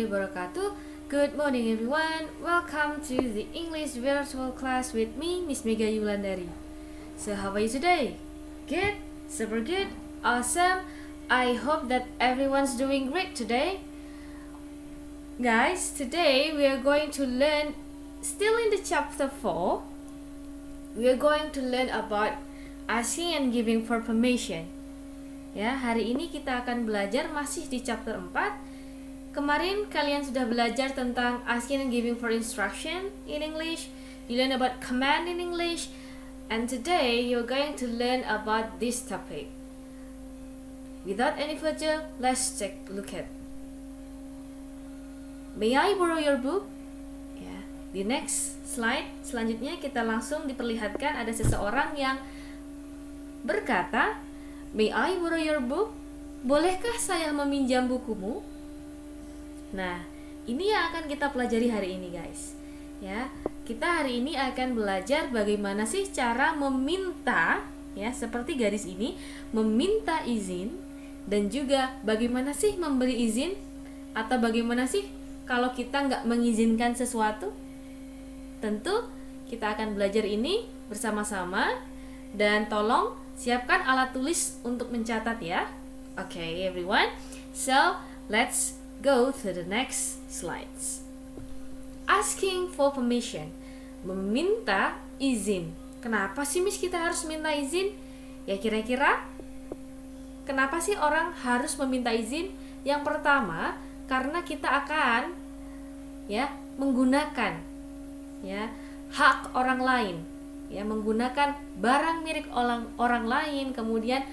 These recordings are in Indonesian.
wabarakatuh. Good morning everyone. Welcome to the English virtual class with me, Miss Mega Yulandari. So how are you today? Good? Super good? Awesome? I hope that everyone's doing great today. Guys, today we are going to learn, still in the chapter 4, we are going to learn about asking and giving for permission. Ya, hari ini kita akan belajar masih di chapter 4. Kemarin kalian sudah belajar tentang asking and giving for instruction in English. You learn about command in English. And today you're going to learn about this topic. Without any further, let's take a look at. May I borrow your book? Ya, di next slide selanjutnya kita langsung diperlihatkan ada seseorang yang berkata, May I borrow your book? Bolehkah saya meminjam bukumu? Nah, ini yang akan kita pelajari hari ini, guys. Ya, kita hari ini akan belajar bagaimana sih cara meminta, ya, seperti garis ini, meminta izin, dan juga bagaimana sih memberi izin, atau bagaimana sih kalau kita nggak mengizinkan sesuatu. Tentu kita akan belajar ini bersama-sama, dan tolong siapkan alat tulis untuk mencatat ya. Okay, everyone. So, let's go to the next slides. Asking for permission, meminta izin. Kenapa sih Miss kita harus minta izin? Ya kira-kira kenapa sih orang harus meminta izin? Yang pertama, karena kita akan menggunakan hak orang lain, menggunakan barang milik orang lain. Kemudian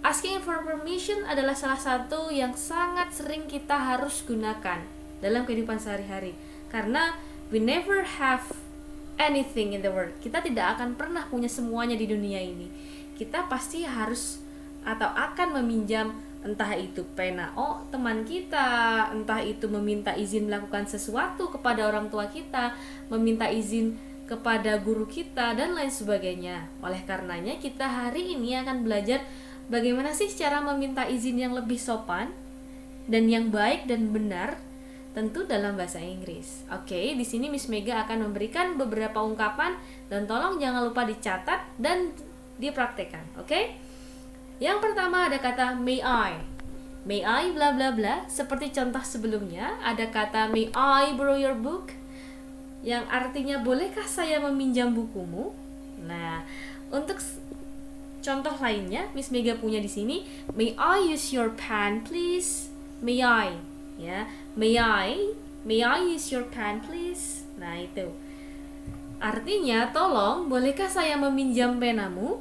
asking for permission adalah salah satu yang sangat sering kita harus gunakan dalam kehidupan sehari-hari. Karena we never have anything in the world. Kita tidak akan pernah punya semuanya di dunia ini. Kita pasti harus atau akan meminjam entah itu pena teman kita, entah itu meminta izin melakukan sesuatu kepada orang tua kita, meminta izin kepada guru kita, dan lain sebagainya. Oleh karenanya kita hari ini akan belajar bagaimana sih cara meminta izin yang lebih sopan dan yang baik dan benar, tentu dalam bahasa Inggris. Oke, di sini Miss Mega akan memberikan beberapa ungkapan dan tolong jangan lupa dicatat dan dipraktekkan. Oke? Yang pertama ada kata may I. May I bla bla bla. Seperti contoh sebelumnya ada kata may I borrow your book, yang artinya bolehkah saya meminjam bukumu? Nah, untuk contoh lainnya, Miss Mega punya di sini, may I use your pen, please? May I, ya, may I use your pen, please? Nah itu, artinya tolong, bolehkah saya meminjam penamu?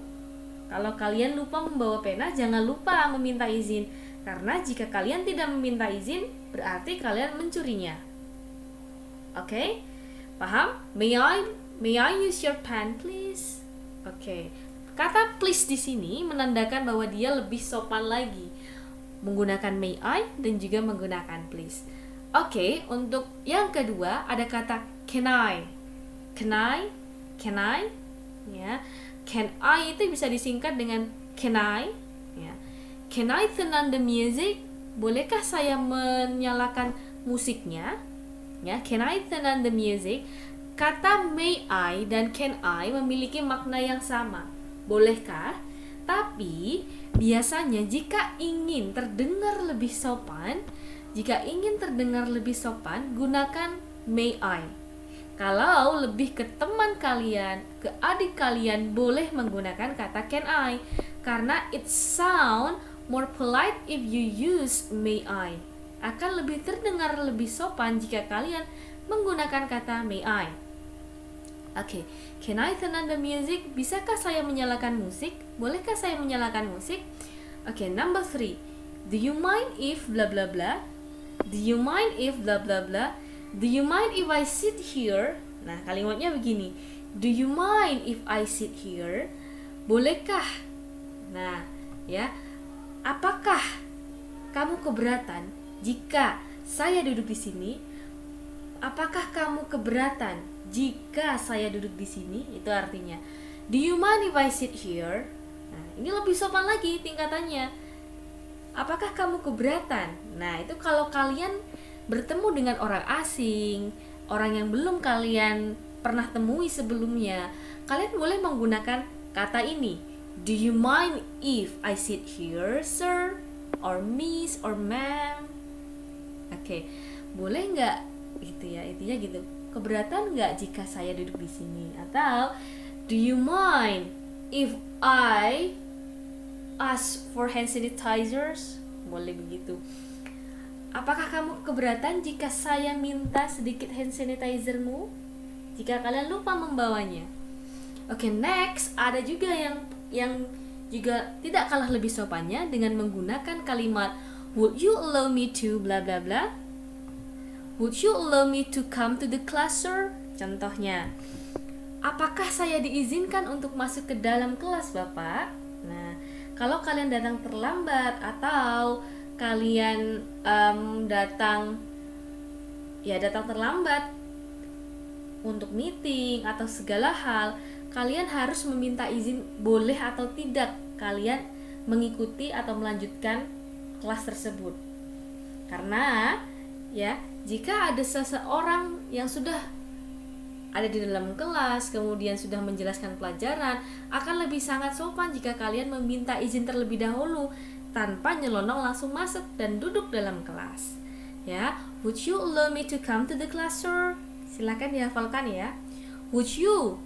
Kalau kalian lupa membawa pena, jangan lupa meminta izin, karena jika kalian tidak meminta izin, berarti kalian mencurinya. Oke, paham? May I use your pen, please? Oke. Kata please di sini menandakan bahwa dia lebih sopan lagi, menggunakan may I dan juga menggunakan please. Oke, untuk yang kedua ada kata can I. Can I, ya. Can I itu bisa disingkat dengan can I, ya. Can I turn on the music? Bolehkah saya menyalakan musiknya? Ya, can I turn on the music? Kata may I dan can I memiliki makna yang sama. Bolehkah? Tapi biasanya jika ingin terdengar lebih sopan, gunakan may I. Kalau lebih ke teman kalian, ke adik kalian, boleh menggunakan kata can I, karena it sound more polite if you use may I. Akan lebih terdengar lebih sopan jika kalian menggunakan kata may I. Oke, can I turn on the music? Bisakah saya menyalakan musik? Bolehkah saya menyalakan musik? Oke, number 3. Do you mind if bla bla bla? Do you mind if bla bla bla? Do you mind if I sit here? Nah, kalimatnya begini. Do you mind if I sit here? Bolehkah? Nah, ya. Apakah kamu keberatan jika saya duduk di sini? Apakah kamu keberatan jika saya duduk di sini? Itu artinya, do you mind if I sit here? Nah, ini lebih sopan lagi tingkatannya. Apakah kamu keberatan? Nah, itu kalau kalian bertemu dengan orang asing, orang yang belum kalian pernah temui sebelumnya, kalian boleh menggunakan kata ini. Do you mind if I sit here, sir? Or miss, or ma'am? Oke, boleh nggak gitu ya, intinya gitu. Keberatan nggak jika saya duduk di sini? Atau do you mind if I ask for hand sanitizers? Boleh begitu. Apakah kamu keberatan jika saya minta sedikit hand sanitizermu? Jika kalian lupa membawanya. Oke, next ada juga yang juga tidak kalah lebih sopannya dengan menggunakan kalimat would you allow me to bla bla bla? Would you allow me to come to the class, sir? Contohnya, apakah saya diizinkan untuk masuk ke dalam kelas, Bapak? Nah, kalau kalian datang terlambat atau kalian datang terlambat untuk meeting atau segala hal, kalian harus meminta izin boleh atau tidak kalian mengikuti atau melanjutkan kelas tersebut. Karena ya, jika ada seseorang yang sudah ada di dalam kelas kemudian sudah menjelaskan pelajaran, akan lebih sangat sopan jika kalian meminta izin terlebih dahulu tanpa nyelonong langsung masuk dan duduk dalam kelas. Ya, would you allow me to come to the class, sir? Silakan dihafalkan ya. Would you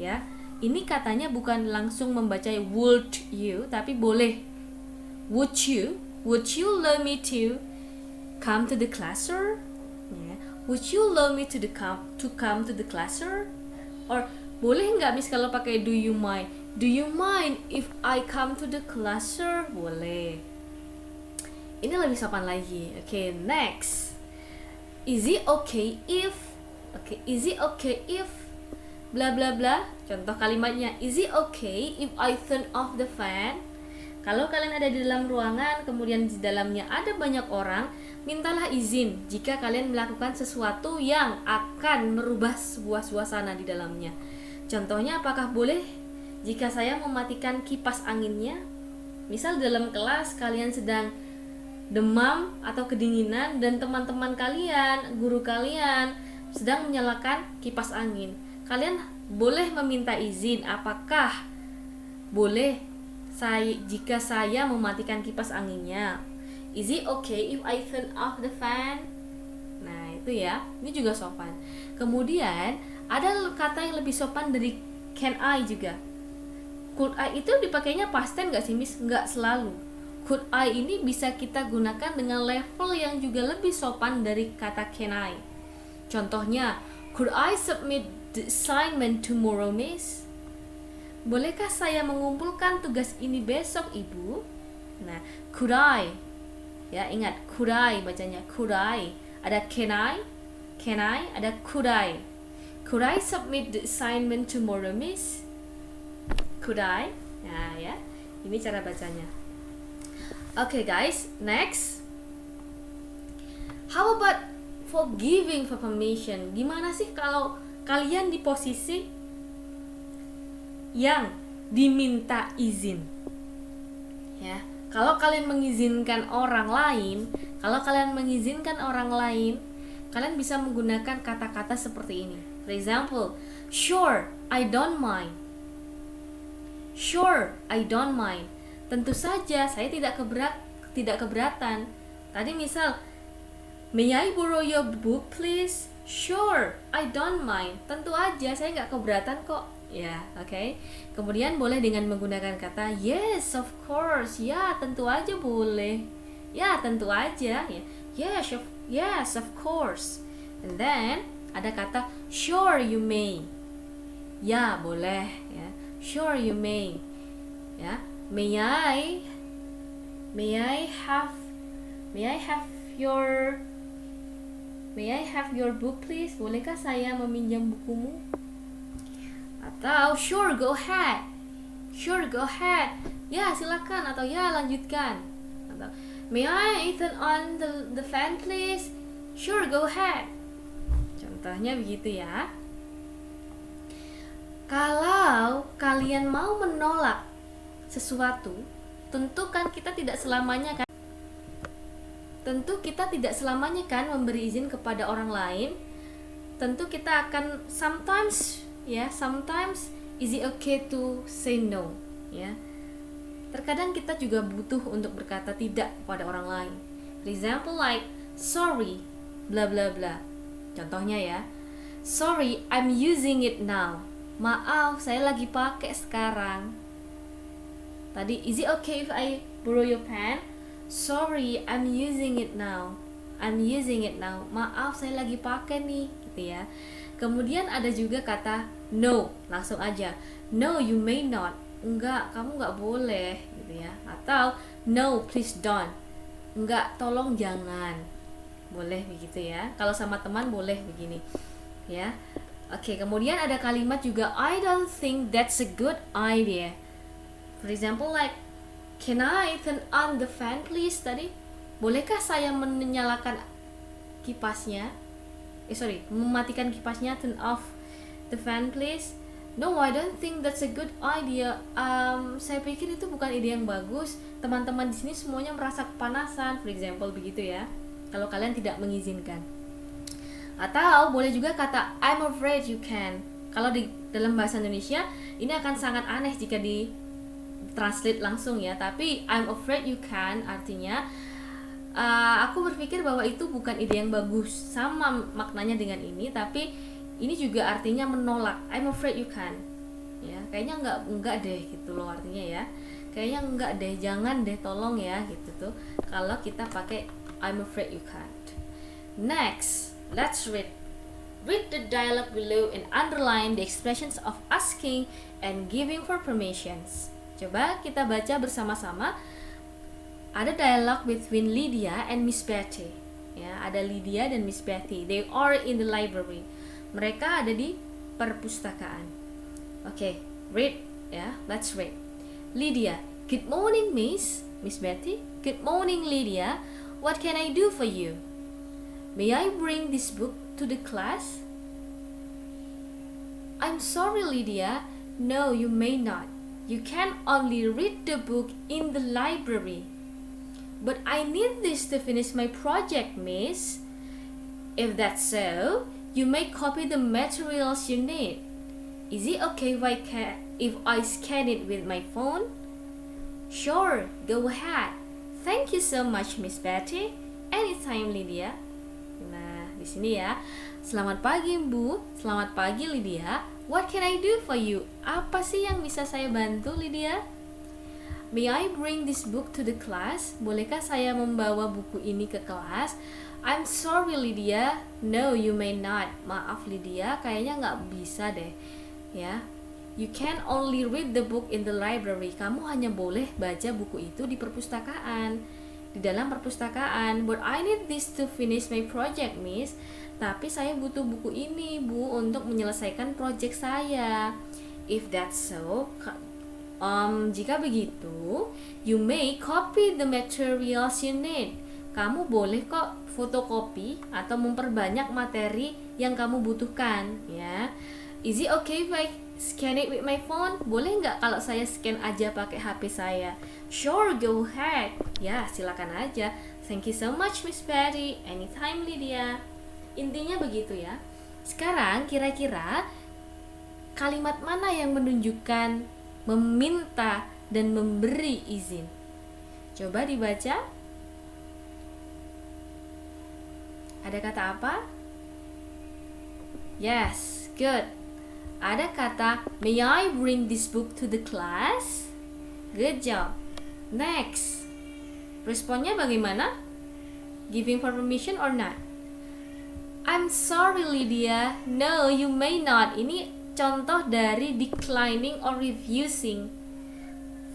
ya. Ini katanya bukan langsung membaca would you, tapi boleh would you allow me to come to the class, sir? Ya. Would you allow me to come to the class, sir? Or boleh nggak Miss kalau pakai do you mind? Do you mind if I come to the class, sir? Boleh. Ini lebih sopan lagi. Oke, next. Is it okay if bla bla bla? Contoh kalimatnya, is it okay if I turn off the fan? Kalau kalian ada di dalam ruangan, kemudian di dalamnya ada banyak orang, mintalah izin jika kalian melakukan sesuatu yang akan merubah sebuah suasana di dalamnya. Contohnya, apakah boleh jika saya mematikan kipas anginnya? Misal dalam kelas kalian sedang demam atau kedinginan dan teman-teman kalian, guru kalian sedang menyalakan kipas angin. Kalian boleh meminta izin, apakah boleh jika saya mematikan kipas anginnya? Is it okay if I turn off the fan? Nah, itu ya. Ini juga sopan. Kemudian ada kata yang lebih sopan dari can I juga. Could I itu dipakainya past tense nggak sih, Miss? Nggak selalu. Could I ini bisa kita gunakan dengan level yang juga lebih sopan dari kata can I. Contohnya, could I submit the assignment tomorrow, Miss? Bolehkah saya mengumpulkan tugas ini besok, Ibu? Nah, could I? Ya, ingat, could I bacanya, could I. Ada can I, ada could I. Could I submit the assignment tomorrow, Miss? Could I? Nah, ya. Ini cara bacanya. Okay, guys, next. How about forgiving for permission? Gimana sih kalau kalian di posisi yang diminta izin? Ya, kalau kalian mengizinkan orang lain, kalian bisa menggunakan kata-kata seperti ini. For example, sure, I don't mind. Sure, I don't mind. Tentu saja saya tidak keberatan. Tadi misal, may I borrow your book please? Sure, I don't mind. Tentu aja saya nggak keberatan kok. Ya, oke. Kemudian boleh dengan menggunakan kata yes, of course. Ya, tentu aja boleh. Ya, tentu aja. Ya, yes, of course. And then ada kata sure you may. Ya, boleh. Ya, sure you may. Ya, may I have your book please? Bolehkah saya meminjam bukumu? Atau sure go ahead. Ya, silakan, atau ya, lanjutkan. Atau may I turn on the fan please? Sure go ahead. Contohnya begitu ya. Kalau kalian mau menolak sesuatu, tentu kan kita tidak selamanya kan tentu kita tidak selamanya kan memberi izin kepada orang lain. Tentu kita akan sometimes is it okay to say no, ya. Terkadang kita juga butuh untuk berkata tidak kepada orang lain. For example like sorry bla bla bla. Contohnya ya, sorry I'm using it now. Maaf, saya lagi pakai sekarang. Tadi, is it okay if I borrow your pen? Sorry I'm using it now. Maaf, saya lagi pakai nih, gitu ya. Kemudian ada juga kata no, langsung aja. No, you may not. Enggak, kamu enggak boleh, gitu ya. Atau no, please don't. Enggak, tolong jangan. Boleh begitu ya. Kalau sama teman boleh begini. Ya. Oke, kemudian ada kalimat juga I don't think that's a good idea. For example like can I turn on the fan please? Tadi, bolehkah saya menyalakan kipasnya? Mematikan kipasnya, turn off the fan please. No, I don't think that's a good idea. Saya pikir itu bukan ide yang bagus. Teman-teman di sini semuanya merasa kepanasan, for example begitu ya. Kalau kalian tidak mengizinkan. Atau boleh juga kata I'm afraid you can. Kalau di dalam bahasa Indonesia ini akan sangat aneh jika di translate langsung ya. Tapi I'm afraid you can artinya aku berpikir bahwa itu bukan ide yang bagus. Sama maknanya dengan ini, tapi ini juga artinya menolak. I'm afraid you can. Ya, kayaknya enggak deh gitu loh artinya ya. Kayaknya enggak deh, jangan deh, tolong ya gitu tuh. Kalau kita pakai I'm afraid you can't. Next, let's read. Read the dialogue below and underline the expressions of asking and giving for permissions. Coba kita baca bersama-sama. Ada dialog between Lydia and Miss Betty. Ya, ada Lydia dan Miss Betty. They are in the library. Mereka ada di perpustakaan. Oke, read ya. Let's read. Lydia, good morning, Miss. Miss Betty, good morning, Lydia. What can I do for you? May I bring this book to the class? I'm sorry, Lydia. No, you may not. You can only read the book in the library. But I need this to finish my project, Miss. If that's so, you may copy the materials you need. Is it okay if I scan it with my phone? Sure, go ahead. Thank you so much, Miss Betty. Anytime, Lydia. Nah, di sini ya. Selamat pagi, Bu. Selamat pagi, Lydia. What can I do for you? Apa sih yang bisa saya bantu, Lydia? May I bring this book to the class? Bolehkah saya membawa buku ini ke kelas? I'm sorry, Lydia. No, you may not. Maaf, Lydia, kayaknya nggak bisa deh. Ya, you can only read the book in the library. Kamu hanya boleh baca buku itu di perpustakaan, di dalam perpustakaan. But I need this to finish my project, Miss. Tapi saya butuh buku ini, Bu, untuk menyelesaikan project saya. If that's so, jika begitu, you may copy the materials you need. Kamu boleh kok fotokopi atau memperbanyak materi yang kamu butuhkan, ya. Is it okay if I scan it with my phone? Boleh nggak kalau saya scan aja pakai HP saya? Sure, go ahead. Ya, silakan aja. Thank you so much, Miss Patty. Anytime, Lydia. Intinya begitu ya. Sekarang kira-kira kalimat mana yang menunjukkan meminta dan memberi izin? Coba dibaca. Ada kata apa? Yes, good. Ada kata may I bring this book to the class? Good job. Next. Responnya bagaimana? Giving for permission or not? I'm sorry, Lydia. No, you may not. Ini contoh dari declining or refusing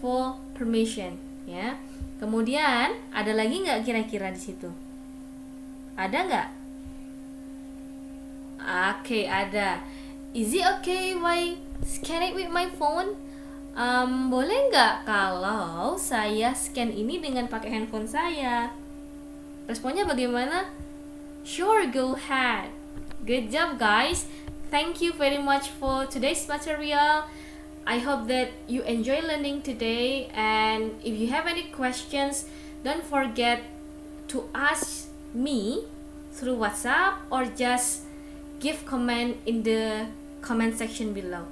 for permission, ya. Kemudian ada lagi nggak kira-kira di situ? Ada nggak? Oke, ada. Is it okay if I scan it with my phone? Boleh nggak kalau saya scan ini dengan pakai handphone saya? Responnya bagaimana? Sure, go ahead. Good job, guys. Thank you very much for today's material. I hope that you enjoy learning today, and if you have any questions, don't forget to ask me through WhatsApp or just give comment in the comment section below.